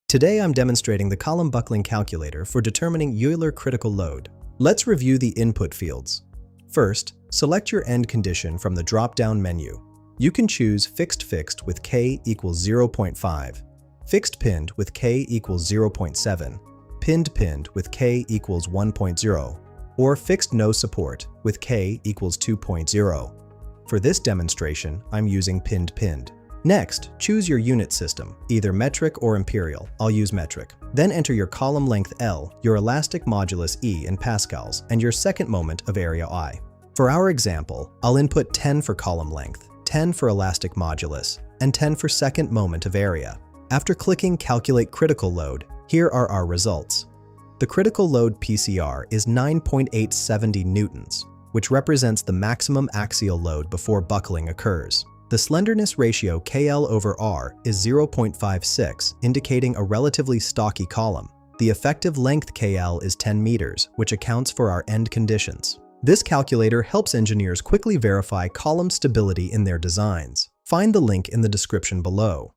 Today I'm demonstrating the column buckling calculator for determining Euler Critical Load. Let's review the input fields. First, select your end condition from the drop-down menu. You can choose fixed with k equals 0.5, fixed pinned with k equals 0.7, pinned with k equals 1.0, or fixed no support with k equals 2.0. For this demonstration, I'm using pinned. Next, choose your unit system, either metric or imperial. I'll use metric. Then enter your column length L, your elastic modulus E in pascals, and your second moment of area I. For our example, I'll input 10 for column length, 10 for elastic modulus, and 10 for second moment of area. After clicking Calculate Critical Load, here are our results. The critical load PCR is 9.870 newtons, which represents the maximum axial load before buckling occurs. The slenderness ratio KL/R is 0.56, indicating a relatively stocky column. The effective length KL is 10 meters, which accounts for our end conditions. This calculator helps engineers quickly verify column stability in their designs. Find the link in the description below.